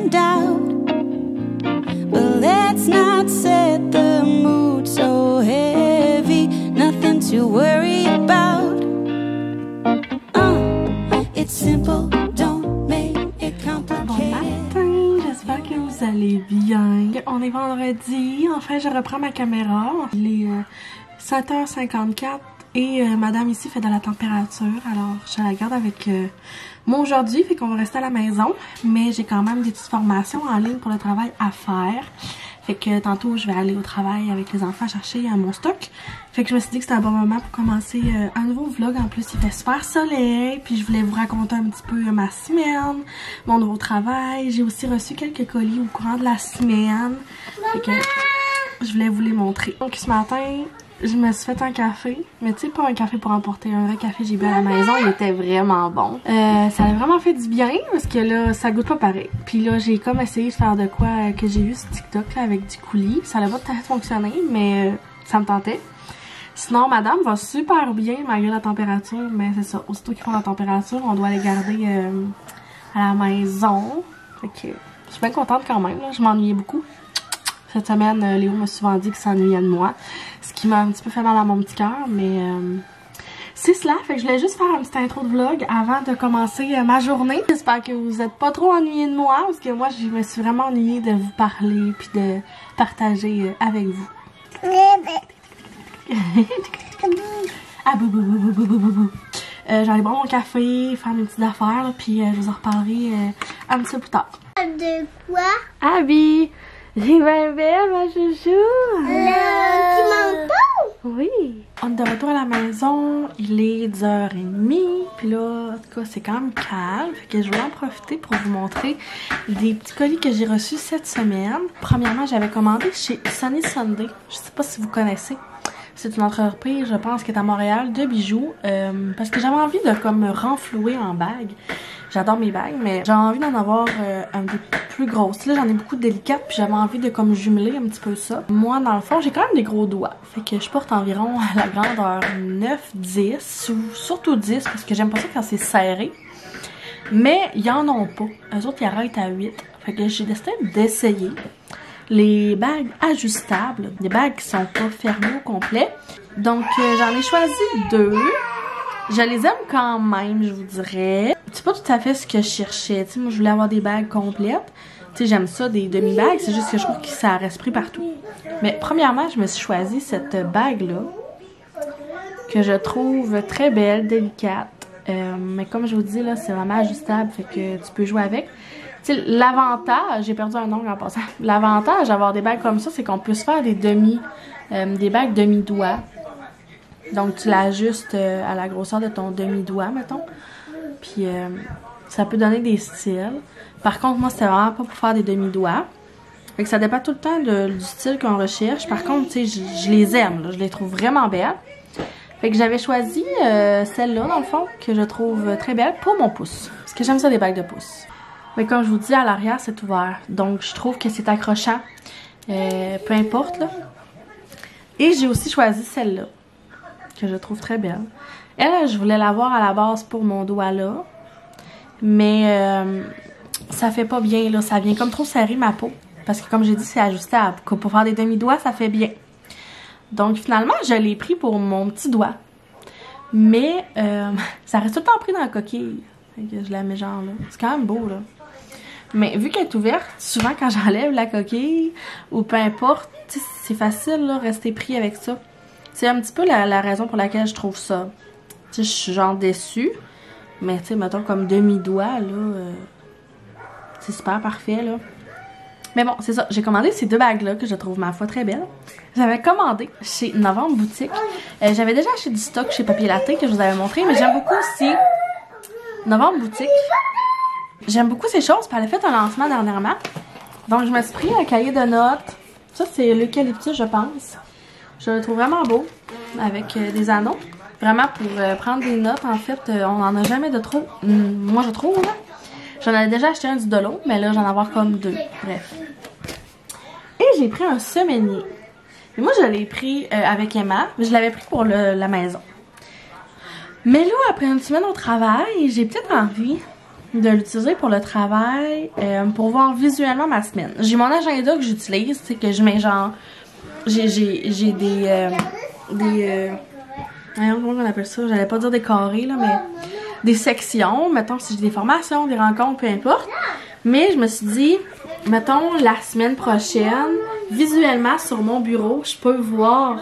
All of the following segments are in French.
in doubt, but let's not set the mood so heavy. Nothing to worry about. It's simple, don't make it complicated. Bon matin, j'espère que vous allez bien. On est vendredi, enfin je reprends ma caméra. Il est 7h54 et madame ici fait de la température. Alors je la garde avec moi aujourd'hui, fait qu'on va rester à la maison. Mais j'ai quand même des petites formations en ligne pour le travail à faire. Fait que tantôt je vais aller au travail avec les enfants chercher mon stock. Fait que je me suis dit que c'était un bon moment pour commencer un nouveau vlog. En plus il fait super soleil. Puis je voulais vous raconter un petit peu ma semaine, mon nouveau travail. J'ai aussi reçu quelques colis au courant de la semaine. Fait que je voulais vous les montrer. Donc ce matin, je me suis fait un café. Mais tu sais, pas un café pour emporter, un vrai café j'ai bu à la maison. Il était vraiment bon. Ça a vraiment fait du bien parce que là, ça goûte pas pareil. Puis là, j'ai comme essayé de faire de quoi que j'ai vu sur TikTok là, avec du coulis. Ça n'a pas tout à fait fonctionné, mais ça me tentait. Sinon, madame va super bien malgré la température. Mais c'est ça, aussitôt qu'ils font la température, on doit les garder à la maison. Fait que je suis bien contente quand même. Là. Je m'ennuyais beaucoup. Cette semaine, Léo m'a souvent dit qu'il s'ennuyait de moi. Ce qui m'a un petit peu fait mal à mon petit cœur, mais c'est cela. Fait que je voulais juste faire un petit intro de vlog avant de commencer ma journée. J'espère que vous n'êtes pas trop ennuyés de moi, parce que moi, je me suis vraiment ennuyée de vous parler puis de partager avec vous. Ah, bou bou bou bou bou bou bou. J'allais boire mon café, faire mes petites affaires, là, puis je vous en reparlerai un petit peu plus tard. De quoi? Abby! J'ai bien belle, ma chouchou! Le petit manteau? Oui! On est de retour à la maison, il est 10h30, puis là, en tout cas, c'est quand même calme, fait que je voulais en profiter pour vous montrer des petits colis que j'ai reçus cette semaine. Premièrement, j'avais commandé chez Sunny Sunday, je sais pas si vous connaissez. C'est une entreprise, je pense, qui est à Montréal, de bijoux, parce que j'avais envie de comme me renflouer en bague. J'adore mes bagues, mais j'avais envie d'en avoir un peu plus grosses. Là, j'en ai beaucoup de délicates, puis j'avais envie de comme jumeler un petit peu ça. Moi, dans le fond, j'ai quand même des gros doigts. Fait que je porte environ à la grandeur 9, 10, ou surtout 10, parce que j'aime pas ça quand c'est serré. Mais ils en ont pas. Eux autres, ils arrêtent à 8. Fait que j'ai décidé d'essayer les bagues ajustables, des bagues qui sont pas fermées au complet. Donc j'en ai choisi 2. Je les aime quand même, je vous dirais. C'est pas tout à fait ce que je cherchais. T'sais, moi je voulais avoir des bagues complètes. Tu sais, j'aime ça, des demi-bagues, c'est juste que je trouve que ça reste pris partout. Mais premièrement, je me suis choisi cette bague-là, que je trouve très belle, délicate. Mais comme je vous dis, là, c'est vraiment ajustable, fait que tu peux jouer avec. L'avantage, j'ai perdu un ongle en passant. L'avantage d'avoir des bagues comme ça, c'est qu'on peut se faire des bagues demi-doigts. Donc tu l'ajustes à la grosseur de ton demi-doigt, mettons. Puis ça peut donner des styles. Par contre, moi, c'était vraiment pas pour faire des demi-doigts. Fait que ça dépend tout le temps du style qu'on recherche. Par contre, tu sais, je les aime, là. Je les trouve vraiment belles. Fait que j'avais choisi celle-là, dans le fond, que je trouve très belle pour mon pouce. Parce que j'aime ça, des bagues de pouce. Mais comme je vous dis, à l'arrière, c'est ouvert. Donc, je trouve que c'est accrochant. Peu importe, là. Et j'ai aussi choisi celle-là, que je trouve très belle. Elle, je voulais l'avoir à la base pour mon doigt, là. Mais ça fait pas bien, là. Ça vient comme trop serrer ma peau. Parce que, comme j'ai dit, c'est ajustable. Pour faire des demi-doigts, ça fait bien. Donc, finalement, je l'ai pris pour mon petit doigt. Mais ça reste tout le temps pris dans la coquille. Fait que je la mets genre là. C'est quand même beau, là. Mais vu qu'elle est ouverte, souvent quand j'enlève la coquille ou peu importe, c'est facile là, rester pris avec ça. C'est un petit peu la raison pour laquelle je trouve ça. Je suis genre déçue, mais tu sais, mettons comme demi-doigt, là, c'est super parfait, là. Mais bon, c'est ça, j'ai commandé ces 2 bagues-là que je trouve, ma foi, très belles. J'avais commandé chez Novembre Boutique. J'avais déjà acheté du stock chez Papier Latte que je vous avais montré, mais j'aime beaucoup aussi Novembre Boutique. J'aime beaucoup ces choses, puis elle a fait un lancement dernièrement. Donc je me suis pris un cahier de notes. Ça c'est l'eucalyptus, je pense. Je le trouve vraiment beau, avec des anneaux. Vraiment pour prendre des notes, en fait, on n'en a jamais de trop. Moi je trouve, là. J'en avais déjà acheté un du Dolo, mais là j'en ai avoir comme 2. Bref. Et j'ai pris un semainier. Et moi je l'ai pris avec Emma, mais je l'avais pris pour la maison. Mais là, après une semaine au travail, j'ai peut-être envie de l'utiliser pour le travail, pour voir visuellement ma semaine. J'ai mon agenda que j'utilise, c'est que je mets genre... J'ai des comment on appelle ça? J'allais pas dire des carrés, là, mais des sections. Mettons, si j'ai des formations, des rencontres, peu importe. Mais je me suis dit, mettons, la semaine prochaine, visuellement, sur mon bureau, je peux voir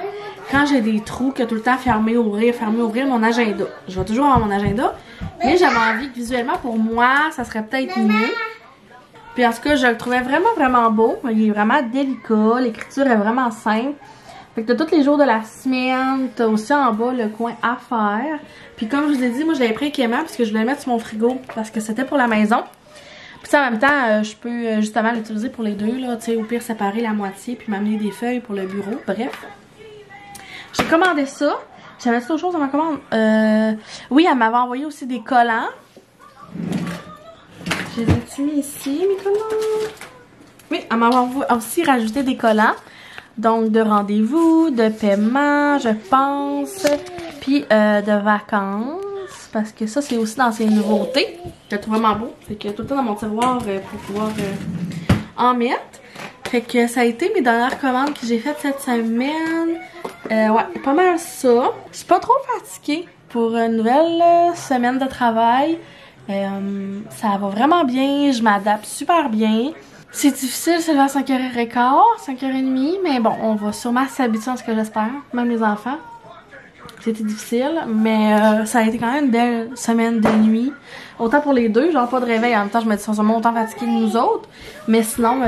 quand j'ai des trous que tout le temps fermer, ouvrir, mon agenda. Je vais toujours avoir mon agenda, mais j'avais envie que visuellement, pour moi, ça serait peut-être mieux. Puis en tout cas, je le trouvais vraiment, vraiment beau. Il est vraiment délicat, l'écriture est vraiment simple. Fait que t'as tous les jours de la semaine, t'as aussi en bas le coin affaires. Puis comme je vous ai dit, moi je l'avais pris avec Emma parce que je voulais mettre sur mon frigo parce que c'était pour la maison. Puis ça, en même temps, je peux justement l'utiliser pour les deux, là, tu sais, au pire séparer la moitié puis m'amener des feuilles pour le bureau, bref. J'ai commandé ça. J'avais autre chose dans ma commande. Oui, elle m'avait envoyé aussi des collants. Je les ai mis ici, mes collants. Oui, elle m'avait aussi rajouté des collants. Donc, de rendez-vous, de paiement, je pense. Puis, de vacances. Parce que ça, c'est aussi dans ses nouveautés. Je le trouve vraiment beau. Fait que tout le temps dans mon tiroir pour pouvoir en mettre. Fait que ça a été mes dernières commandes que j'ai faites cette semaine. Ouais, pas mal ça. Je suis pas trop fatiguée pour une nouvelle semaine de travail. Ça va vraiment bien. Je m'adapte super bien. C'est difficile, c'est vers 5h15, 5h30, mais bon, on va sûrement s'habituer à ce que j'espère, même les enfants. C'était difficile, mais ça a été quand même une belle semaine de nuit. Autant pour les deux, genre pas de réveil, en même temps je me dis qu'ils sont sûrement autant fatigués que nous autres. Mais sinon,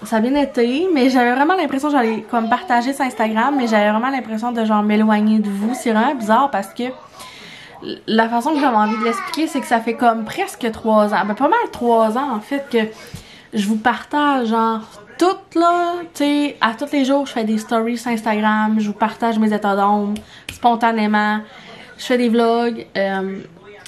ça a bien été, mais j'avais vraiment l'impression, j'allais comme partager sur Instagram, mais j'avais vraiment l'impression de genre m'éloigner de vous. C'est vraiment bizarre parce que la façon que j'avais envie de l'expliquer, c'est que ça fait comme presque 3 ans, ben pas mal 3 ans en fait que je vous partage genre tout là, tu sais, à tous les jours je fais des stories sur Instagram, je vous partage mes états d'âme spontanément, je fais des vlogs, je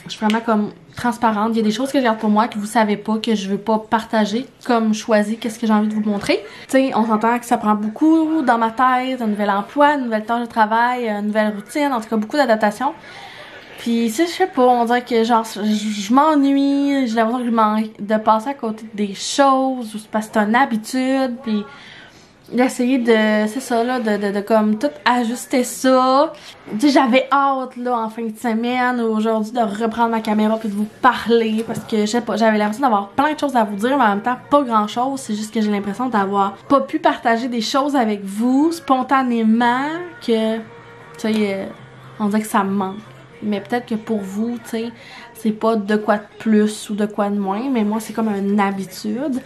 suis vraiment comme transparente, il y a des choses que je garde pour moi que vous savez pas, que je veux pas partager, comme choisir qu'est-ce que j'ai envie de vous montrer. Tu sais, on s'entend que ça prend beaucoup dans ma tête, un nouvel emploi, une nouvelle tâche de travail, une nouvelle routine, en tout cas beaucoup d'adaptation. Puis, si je sais pas, on dirait que genre, je m'ennuie, j'ai l'impression que je manque de passer à côté des choses, parce que c'est une habitude, puis d'essayer de, c'est ça là, de comme tout ajuster ça. Tu sais, j'avais hâte là, en fin de semaine, aujourd'hui, de reprendre ma caméra puis de vous parler, parce que je sais pas, j'avais l'impression d'avoir plein de choses à vous dire, mais en même temps, pas grand chose, c'est juste que j'ai l'impression d'avoir pas pu partager des choses avec vous, spontanément, que, tu sais, on dirait que ça me manque. Mais peut-être que pour vous, tu sais, c'est pas de quoi de plus ou de quoi de moins, mais moi, c'est comme une habitude.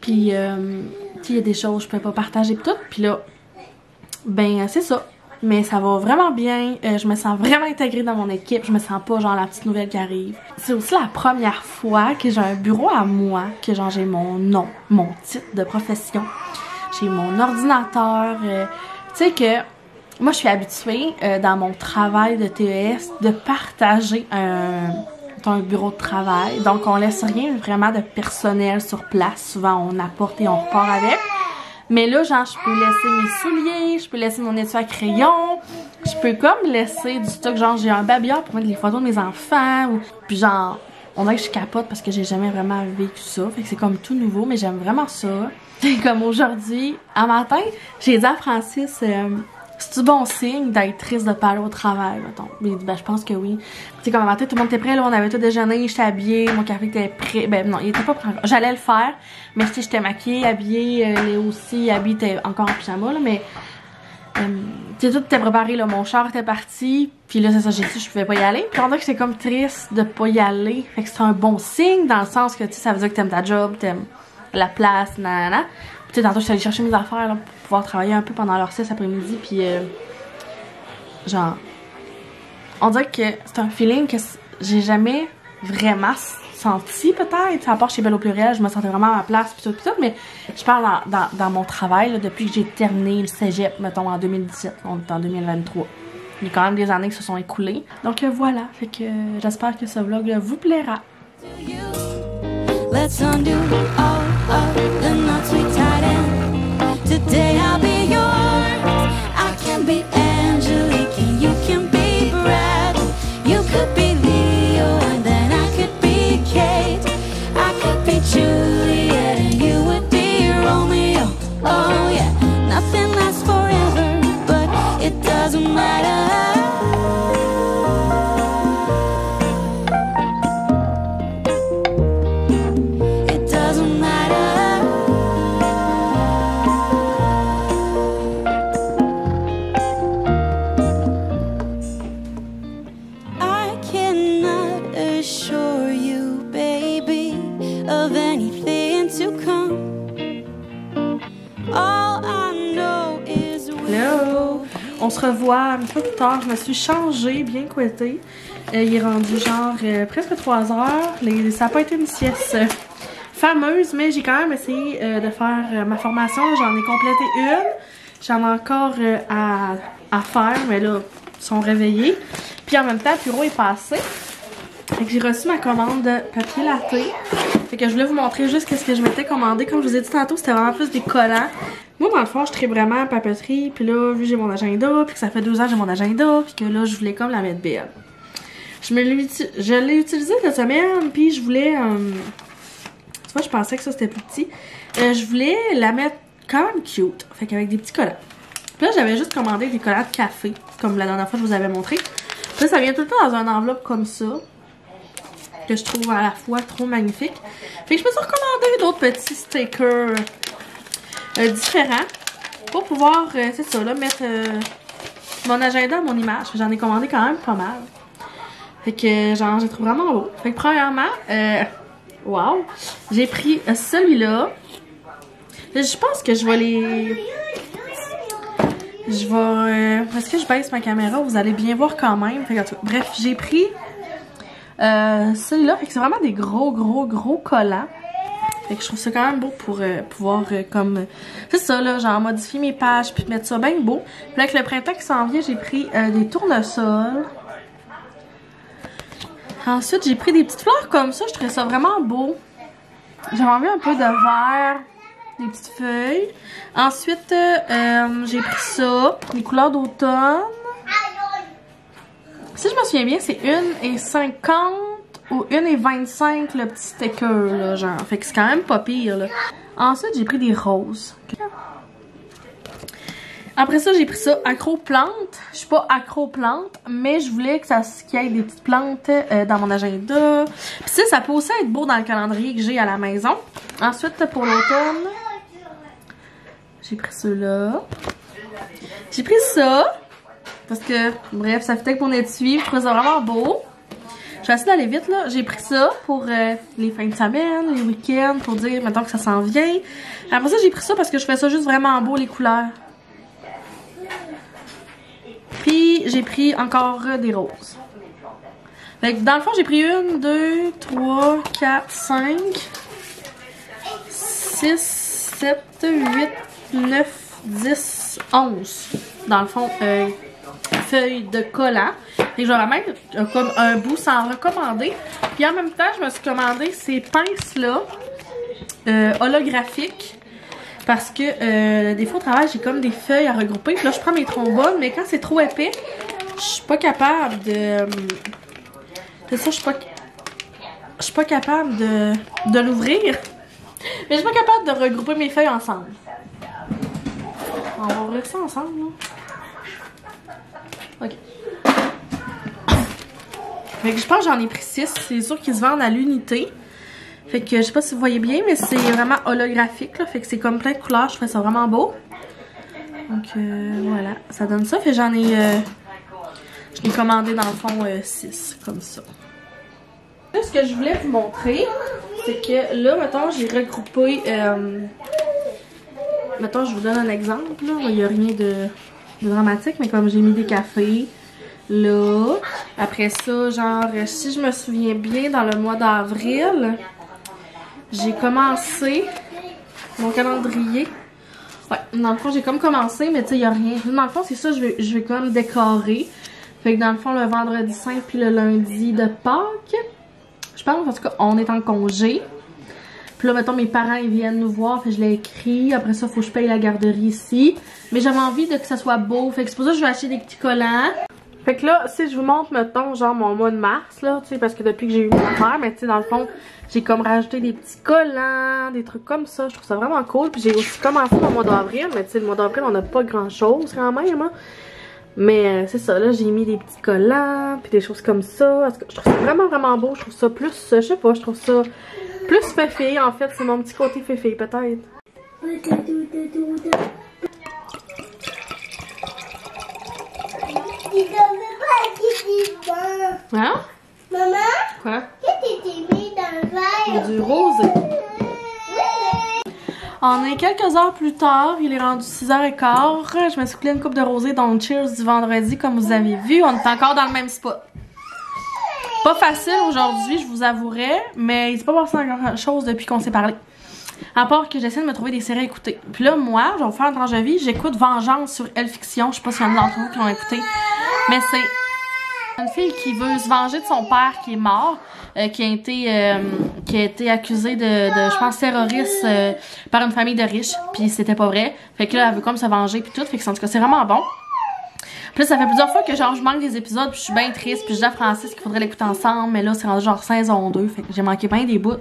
Puis, tu sais, il y a des choses que je peux pas partager pis tout. Puis là, ben, c'est ça. Mais ça va vraiment bien. Je me sens vraiment intégrée dans mon équipe. Je me sens pas genre la petite nouvelle qui arrive. C'est aussi la première fois que j'ai un bureau à moi, que genre j'ai mon nom, mon titre de profession. J'ai mon ordinateur. Tu sais que... Moi, je suis habituée, dans mon travail de TES, de partager un bureau de travail. Donc, on laisse rien vraiment de personnel sur place. Souvent, on apporte et on repart avec. Mais là, genre, je peux laisser mes souliers, je peux laisser mon étui à crayon. Je peux comme laisser du stock, genre, j'ai un babillard pour mettre les photos de mes enfants. Puis genre, on dirait que je capote parce que j'ai jamais vraiment vécu ça. Fait que c'est comme tout nouveau, mais j'aime vraiment ça. Comme aujourd'hui, un matin, j'ai dit à Francis... c'est-tu bon signe d'être triste de pas aller au travail, mettons? Il dit, ben, je pense que oui. Tu sais, comme un matin, tout le monde était prêt, là, on avait tout déjeuné, j'étais habillée, mon café était prêt. Ben, non, il était pas prêt. J'allais le faire, mais tu sais, j'étais maquillée, habillée, Léo aussi, habillée, était encore en pyjama, là, mais, tu sais, tout était préparé, là, mon char était parti, puis là, c'est ça, j'ai dit, je pouvais pas y aller. Puis on dirait que j'étais comme triste de pas y aller. Fait que c'est un bon signe, dans le sens que, tu sais, ça veut dire que t'aimes ta job, t'aimes la place, nanana. Tu sais, tantôt, je suis allée chercher mes affaires là, pour pouvoir travailler un peu pendant leur 6 après-midi, puis genre, on dirait que c'est un feeling que j'ai jamais vraiment senti, peut-être. À part chez Belle au pluriel, je me sentais vraiment à ma place, puis tout, mais je parle dans mon travail, là, depuis que j'ai terminé le cégep, mettons, en 2017, on est en 2023. Il y a quand même des années qui se sont écoulées. Donc voilà, fait que j'espère que ce vlog là, vous plaira. Let's undo all of the knots we tied in. Today I'll be yours. I can be Angelique and you can be Brad. You could be Leo and then I could be Kate. doesn't matter. It doesn't matter. I cannot assure you, baby, of anything to come. All I know is Hello! On se revoit un peu plus tard. Je me suis changée, bien couettée. Il est rendu genre presque 3 heures. Ça n'a pas été une sieste fameuse, mais j'ai quand même essayé de faire ma formation. J'en ai complété une. J'en ai encore à faire, mais là, ils sont réveillés. Puis en même temps, le bureau est passé. Fait que j'ai reçu ma commande de papier latte. Fait que je voulais vous montrer juste ce que je m'étais commandé. Comme je vous ai dit tantôt, c'était vraiment plus des collants. Moi, dans le fond, je traite vraiment à papeterie. Puis là, vu que j'ai mon agenda, puis que ça fait 2 ans que j'ai mon agenda, puis que là, je voulais comme la mettre belle. Je l'ai utilisé cette semaine, puis je voulais... tu vois, je pensais que ça, c'était plus petit. Je voulais la mettre quand même cute. Fait qu'avec des petits collants. Puis là, j'avais juste commandé des collants de café, comme la dernière fois que je vous avais montré. Puis là, ça vient tout le temps dans une enveloppe comme ça, que je trouve à la fois trop magnifique. Fait que je me suis recommandé d'autres petits stickers différents pour pouvoir, c'est ça, là, mettre mon agenda à mon image. J'en ai commandé quand même pas mal. Fait que, genre, je les trouve vraiment beau. Fait que, premièrement, wow, j'ai pris celui-là. Je pense que je vais les... est-ce que je baisse ma caméra? Vous allez bien voir quand même. Fait que, bref, j'ai pris celui-là. Fait que c'est vraiment des gros collants. Fait que je trouve ça quand même beau pour pouvoir comme... c'est ça là, genre modifier mes pages puis mettre ça bien beau. Puis avec le printemps qui s'en vient, j'ai pris des tournesols. Ensuite, j'ai pris des petites fleurs comme ça. Je trouvais ça vraiment beau. J'avais envie un peu de vert, des petites feuilles. Ensuite, j'ai pris ça, les couleurs d'automne. Si je me souviens bien, c'est 1,50 ou 1,25 le petit sticker là, genre. Fait que c'est quand même pas pire là. Ensuite, j'ai pris des roses. Après ça, j'ai pris ça accro-plante. Je suis pas accro-plante, mais je voulais que qu'il y ait des petites plantes dans mon agenda. Puis ça peut aussi être beau dans le calendrier que j'ai à la maison. Ensuite, pour l'automne, j'ai pris ceux-là. J'ai pris ça. Parce que, bref, ça fait avec mon étui. Je trouve ça vraiment beau. Je vais essayer d'aller vite, là. J'ai pris ça pour les fins de semaine, les week-ends, pour dire, mettons, que ça s'en vient. Après ça, j'ai pris ça parce que je fais ça juste vraiment beau, les couleurs. Puis, j'ai pris encore des roses. Fait que, dans le fond, j'ai pris 1, 2, 3, 4, 5, 6, 7, 8, 9, 10, 11. Dans le fond, feuilles de collant. Et je vais la mettre comme un bout sans recommander. Puis en même temps, je me suis commandé ces pinces-là holographiques. Parce que des fois au travail, j'ai comme des feuilles à regrouper. Puis là, je prends mes trombones, mais quand c'est trop épais, je suis pas capable de... c'est ça, je suis pas capable de l'ouvrir. Mais je suis pas capable de regrouper mes feuilles ensemble. On va ouvrir ça ensemble, là. Ok. Fait que je pense que j'en ai pris 6. C'est sûr qu'ils se vendent à l'unité. Fait que je sais pas si vous voyez bien, mais c'est vraiment holographique, là. Fait que c'est comme plein de couleurs. Je trouve ça vraiment beau. Donc voilà, ça donne ça. Fait que j'en ai... je l'ai commandé dans le fond 6, comme ça. Là, ce que je voulais vous montrer, c'est que là, mettons, j'ai regroupé... mettons, je vous donne un exemple, là. Il n'y a rien de dramatique, mais comme j'ai mis des cafés, là. Après ça, genre, si je me souviens bien, dans le mois d'avril, j'ai commencé mon calendrier. Ouais, dans le fond, j'ai comme commencé, mais tu sais, il n'y a rien. Dans le fond, c'est ça, je vais comme décorer. Fait que dans le fond, le vendredi 5 puis le lundi de Pâques, je pense, en tout cas, on est en congé. Puis là, mettons, mes parents, ils viennent nous voir, fait que je l'ai écrit. Après ça, il faut que je paye la garderie ici. Mais j'avais envie que ça soit beau. Fait que c'est pour ça que je vais acheter des petits collants. Fait que là, si je vous montre, mettons, genre mon mois de mars, là, tu sais, parce que depuis que j'ai eu mon affaire, mais tu sais, dans le fond, j'ai comme rajouté des petits collants, des trucs comme ça. Je trouve ça vraiment cool. Puis j'ai aussi commencé mon mois d'avril, mais tu sais, le mois d'avril, on n'a pas grand-chose quand même, hein. Mais c'est ça, là j'ai mis des petits collants, puis des choses comme ça. Je trouve ça vraiment vraiment beau, je trouve ça plus, je sais pas, je trouve ça plus féfé en fait, c'est mon petit côté féfé peut-être. Hein? Maman, Quoi? qu'est-ce que tu mis dans le Il y a verre? du rosé. On est quelques heures plus tard, il est rendu 6h15. Je me suis coulé une coupe de rosé dans le Cheers du vendredi, comme vous avez vu. On est encore dans le même spot. Pas facile aujourd'hui, je vous avouerai, mais il s'est pas passé grand chose depuis qu'on s'est parlé. À part que j'essaie de me trouver des séries à écouter. Puis là, moi, je vais vous faire une tranche de vie, j'écoute Vengeance sur Elle Fiction. Je sais pas s'il y en a d'entre vous qui l'ont écouté, mais c'est une fille qui veut se venger de son père qui est mort, qui a été accusé de je pense, terroriste par une famille de riches. Puis c'était pas vrai. Fait que là, elle veut comme se venger puis tout. Fait que en tout cas, c'est vraiment bon. Puis là, ça fait plusieurs fois que genre je manque des épisodes puis je suis bien triste. Puis je dis à Francis qu'il faudrait l'écouter ensemble. Mais là, c'est rendu genre saison 2. Fait que j'ai manqué bien des bouts.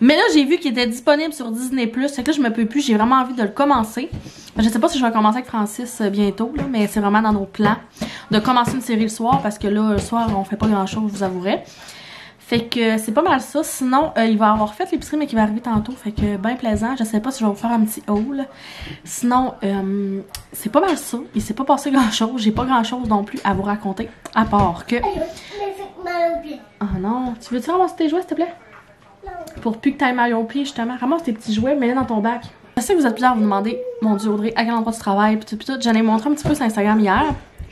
Mais là, j'ai vu qu'il était disponible sur Disney+. Fait que là, je me peux plus. J'ai vraiment envie de le commencer. Je sais pas si je vais commencer avec Francis bientôt, là, mais c'est vraiment dans nos plans de commencer une série le soir. Parce que là, le soir, on fait pas grand-chose, je vous avouerai. Fait que c'est pas mal ça. Sinon, il va avoir fait l'épicerie, mais qui va arriver tantôt. Fait que bien plaisant. Je sais pas si je vais vous faire un petit haul. Sinon, c'est pas mal ça. Il s'est pas passé grand-chose. J'ai pas grand-chose non plus à vous raconter. À part que... Oh non. Tu veux-tu ramasser tes jouets, s'il te plaît? Non. Pour plus que t'ailles mal au pied, justement. Ramasse tes petits jouets, mets-les dans ton bac. Je sais que vous êtes plusieurs à vous demander, mon Dieu Audrey, à quel endroit tu travailles, pis tout. J'en ai montré un petit peu sur Instagram hier.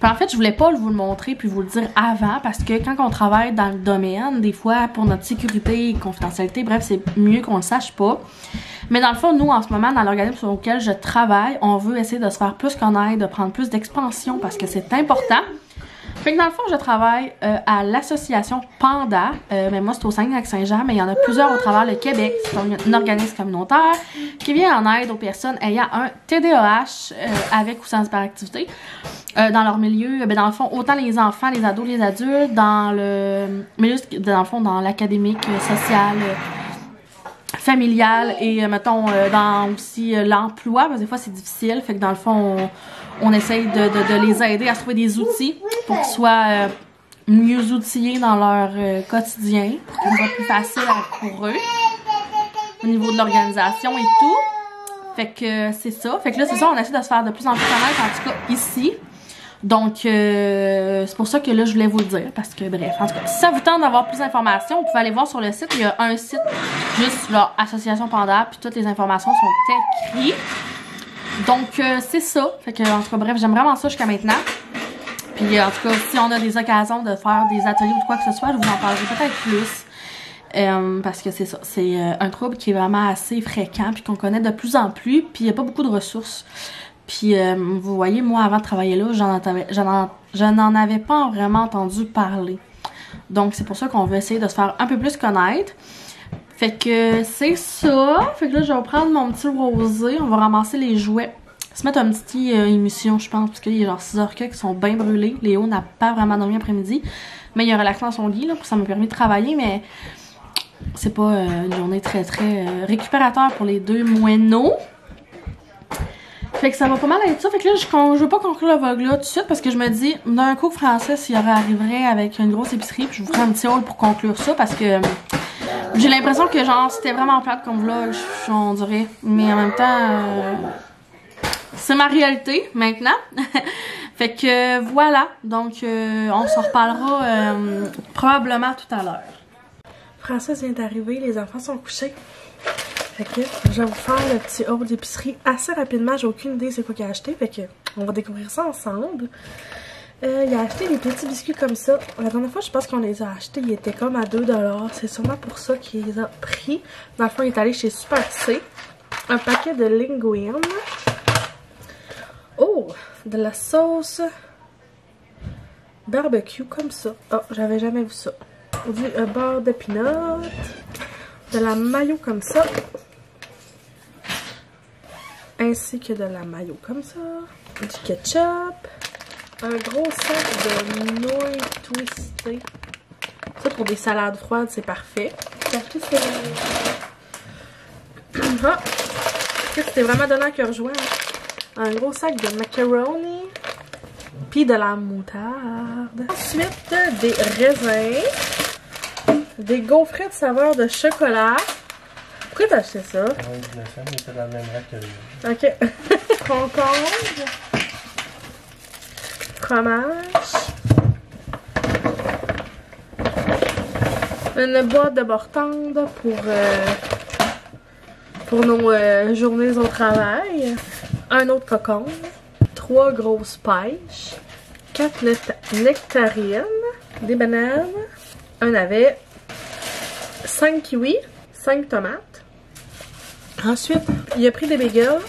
Puis en fait, je voulais pas vous le montrer puis vous le dire avant parce que quand on travaille dans le domaine, des fois, pour notre sécurité et confidentialité, bref, c'est mieux qu'on le sache pas. Mais dans le fond, nous, en ce moment, dans l'organisme sur lequel je travaille, on veut essayer de se faire plus connaître, de prendre plus d'expansion parce que c'est important. Fait que dans le fond, je travaille à l'association Panda. Mais moi, c'est au Saguenay-Lac-Saint-Jean, mais il y en a plusieurs au travers le Québec. C'est un organisme communautaire qui vient en aide aux personnes ayant un TDAH avec ou sans hyperactivité. Dans leur milieu, dans le fond, autant les enfants, les ados, les adultes, dans le milieu, dans le fond, dans l'académique, social, familial et, mettons, dans aussi l'emploi, parce que des fois, c'est difficile. Fait que dans le fond, on essaye de les aider à se trouver des outils pour qu'ils soient mieux outillés dans leur quotidien, pour que ce soit plus facile pour eux, au niveau de l'organisation et tout. Fait que c'est ça. Fait que là, c'est ça, on essaie de se faire de plus en plus connaître, en tout cas ici. Donc, c'est pour ça que là, je voulais vous le dire. Parce que, bref, en tout cas, si ça vous tente d'avoir plus d'informations, vous pouvez aller voir sur le site. Il y a un site, juste leur Association Panda, puis toutes les informations sont écrites. Donc, c'est ça. Fait que, en tout cas, bref, j'aime vraiment ça jusqu'à maintenant. Puis, en tout cas, si on a des occasions de faire des ateliers ou de quoi que ce soit, je vous en parlerai peut-être plus. Parce que c'est ça. C'est un trouble qui est vraiment assez fréquent, puis qu'on connaît de plus en plus. Puis, il n'y a pas beaucoup de ressources. Puis, vous voyez, moi, avant de travailler là, je n'en avais pas vraiment entendu parler. Donc, c'est pour ça qu'on veut essayer de se faire un peu plus connaître. Fait que c'est ça. Fait que là, je vais prendre mon petit rosé. On va ramasser les jouets. Se mettre une petite émission, je pense, parce qu'il y a genre 6h qui sont bien brûlés. Léo n'a pas vraiment dormi après-midi. Mais il a relaxé dans son lit, là, ça m'a permis de travailler, mais c'est pas une journée très, très récupérateur pour les deux moineaux. Fait que ça va pas mal être ça. Fait que là, je veux pas conclure le vlog là tout de suite parce que je me dis, d'un coup, Francis, il arriverait avec une grosse épicerie. Puis je vous ferai un petit haul pour conclure ça parce que j'ai l'impression que genre, c'était vraiment plate comme vlog, on dirait. Mais en même temps, c'est ma réalité maintenant. Fait que voilà. Donc, on s'en reparlera probablement tout à l'heure. Francis vient d'arriver, les enfants sont couchés. Fait que je vais vous faire le petit haul d'épicerie assez rapidement. J'ai aucune idée c'est quoi qu'il a acheté. Fait que on va découvrir ça ensemble. Il a acheté des petits biscuits comme ça. La dernière fois, je pense qu'on les a achetés. Ils étaient comme à 2 $. C'est sûrement pour ça qu'il les a pris. Dans le fond, il est allé chez Super C. Un paquet de linguine. Oh! De la sauce barbecue comme ça. Oh, j'avais jamais vu ça. Du beurre de peanut. De la mayo comme ça. Ainsi que de la mayo comme ça. Du ketchup. Un gros sac de nouilles twistées. Ça pour des salades froides, c'est parfait. J'ai acheté ces... Ah! C'était vraiment donnant cœur joie. Hein? Un gros sac de macaroni. Puis de la moutarde. Ensuite, des raisins. Des gaufrettes saveur de chocolat. Pourquoi t'as acheté ça? Oui, le sang était dans le même rack que lui. Ok. Concombre. Fromage. Une boîte de bord-tendre pour nos journées au travail. Un autre cocon. 3 grosses pêches. 4 nectarines. Des bananes. Un navet. 5 kiwis. 5 tomates. Ensuite, il a pris des bagels.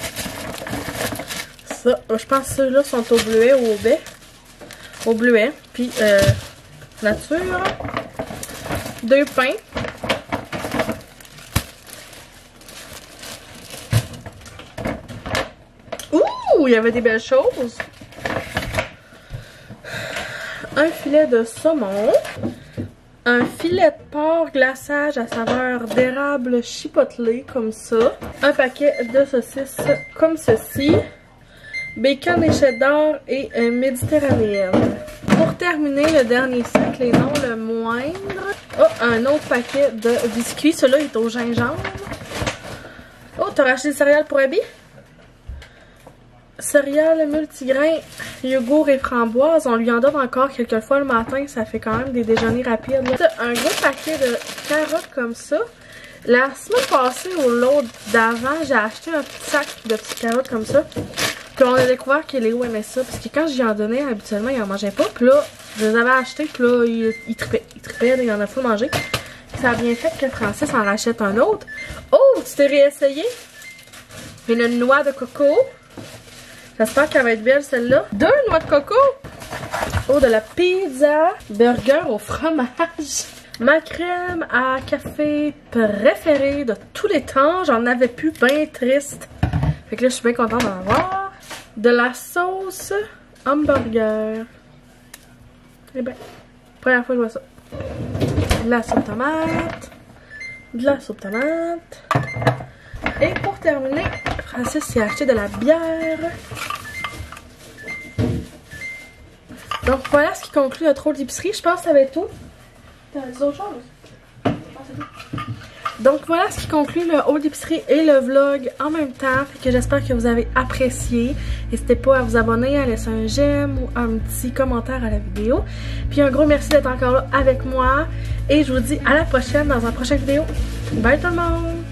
Ça, je pense que ceux-là sont au bleuet ou au baie. Au bleuet. Puis, nature. 2 pains. Ouh, il y avait des belles choses. Un filet de saumon. Un filet de porc glaçage à saveur d'érable chipotelé, comme ça. Un paquet de saucisses, comme ceci. Bacon et cheddar et méditerranéenne. Pour terminer, le dernier sac, et non le moindre. Oh, un autre paquet de biscuits. Celui-là est au gingembre. Oh, t'as racheté des céréales pour Abby? Céréales multigrains, yogourt et framboise. On lui en donne encore quelques fois le matin. Ça fait quand même des déjeuners rapides. Là. Un gros paquet de carottes comme ça. La semaine passée ou l'autre d'avant, j'ai acheté un petit sac de petites carottes comme ça. Puis on a découvert que Léo aimait ça. Parce que quand j'y en donnais, habituellement, il en mangeait pas. Puis là, je les avais achetés. Puis là, il tripait. Il tripait, il en a fou manger. Ça a bien fait que Francis en rachète un autre. Oh, tu t'es réessayé? Une noix de coco. J'espère qu'elle va être belle celle-là. 2 noix de coco. Oh, de la pizza. Burger au fromage. Ma crème à café préférée de tous les temps. J'en avais plus, bien triste. Fait que là, je suis bien contente d'en avoir. De la sauce hamburger. Eh ben, première fois que je vois ça. De la soupe tomate. De la soupe tomate. Et pour terminer, Francis s'est acheté de la bière. Donc voilà ce qui conclut notre rôle d'épicerie. Je pense que ça va être tout. T'as dit autre chose? Donc voilà ce qui conclut le haul d'épicerie et le vlog en même temps. Fait que j'espère que vous avez apprécié. N'hésitez pas à vous abonner, à laisser un j'aime ou un petit commentaire à la vidéo. Puis un gros merci d'être encore là avec moi. Et je vous dis à la prochaine dans une prochaine vidéo. Bye tout le monde!